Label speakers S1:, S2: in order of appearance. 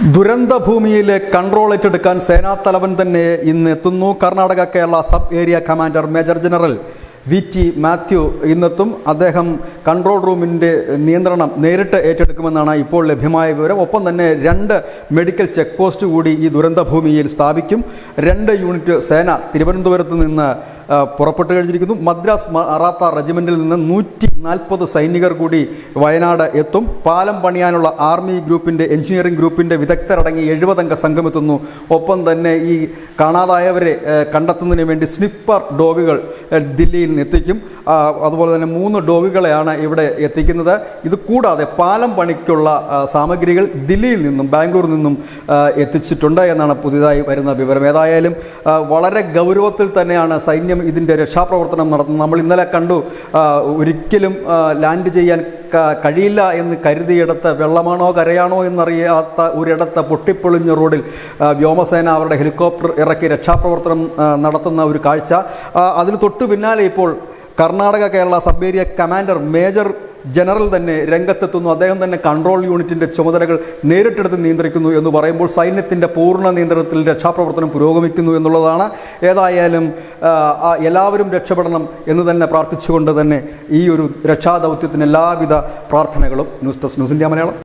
S1: ദുരന്തഭൂമിയിലെ control ഏറ്റെടുക്കാൻ സേനാതലവൻ തന്നെ ഇന്ന് എത്തുന്നു. Karnataka Kerala sub area commander major general VT Mathew ഇന്നെത്തും. അദ്ദേഹം കൺട്രോൾ റൂമിൻ്റെ നിയന്ത്രണം നേരിട്ട് ഏറ്റെടുക്കുമെന്നാണ് ഇപ്പോൾ ലഭ്യമായ വിവരം. ഒപ്പം തന്നെ 2 മെഡിക്കൽ ചെക്ക് പോസ്റ്റ് കൂടി ഈ ദുരന്തഭൂമിയിൽ സ്ഥാപിക്കും. 2 യൂണിറ്റ് സേന തിരുവനന്തപുരത്ത് നിന്ന് പുറപ്പെട്ടു കഴിഞ്ഞിരിക്കുന്നു. മദ്രാസ് മറാത്ത റെജിമെൻറ്റിൽ നിന്ന് 140 സൈനികർ കൂടി വയനാട് എത്തും. പാലം പണിയാനുള്ള ആർമി ഗ്രൂപ്പിൻ്റെ എഞ്ചിനീയറിംഗ് ഗ്രൂപ്പിൻ്റെ വിദഗ്ധരടങ്ങി 70 അംഗ സംഘം എത്തുന്നു. ഒപ്പം തന്നെ ഈ കാണാതായവരെ കണ്ടെത്തുന്നതിന് വേണ്ടി സ്നിപ്പർ ഡോഗുകൾ ദില്ലിയിൽ നിന്ന് എത്തിക്കും. അതുപോലെ തന്നെ 3 ഡോഗുകളെയാണ് ഇവിടെ എത്തിക്കുന്നത്. ഇത് കൂടാതെ പാലം പണിക്കുള്ള സാമഗ്രികൾ ദില്ലിയിൽ നിന്നും ബാംഗ്ലൂരിൽ നിന്നും എത്തിച്ചിട്ടുണ്ട് എന്നാണ് പുതിയതായി വരുന്ന വിവരം. ഏതായാലും വളരെ ഗൗരവത്തിൽ തന്നെയാണ് സൈന്യം ഇതിൻ്റെ രക്ഷാപ്രവർത്തനം നടത്തുന്നത്. നമ്മൾ ഇന്നലെ കണ്ടു, ഒരിക്കലും ലാൻഡ് ചെയ്യാൻ കഴിയില്ല എന്ന് കരുതിയിടത്ത് വെള്ളമാണോ കരയാണോ എന്നറിയാത്ത ഒരിടത്ത് പൊട്ടിപ്പൊളിഞ്ഞ റോഡിൽ വ്യോമസേന അവരുടെ ഹെലികോപ്റ്റർ ഇറക്കി രക്ഷാപ്രവർത്തനം നടത്തുന്ന ഒരു കാഴ്ച. അതിന് തൊട്ടു പിന്നാലെ ഇപ്പോൾ Karnataka Kerala sub area commander major general തന്നെ രംഗത്തെത്തുന്നു. അദ്ദേഹം തന്നെ കൺട്രോൾ യൂണിറ്റിൻ്റെ ചുമതലകൾ നേരിട്ടെടുത്ത് നിയന്ത്രിക്കുന്നു എന്ന് പറയുമ്പോൾ സൈന്യത്തിൻ്റെ പൂർണ്ണ നിയന്ത്രണത്തിൽ രക്ഷാപ്രവർത്തനം പുരോഗമിക്കുന്നു എന്നുള്ളതാണ്. ഏതായാലും എല്ലാവരും രക്ഷപ്പെടണം എന്ന് തന്നെ പ്രാർത്ഥിച്ചുകൊണ്ട് തന്നെ ഈ ഒരു രക്ഷാദൗത്യത്തിന് എല്ലാവിധ പ്രാർത്ഥനകളും. News desk news India Malayalam.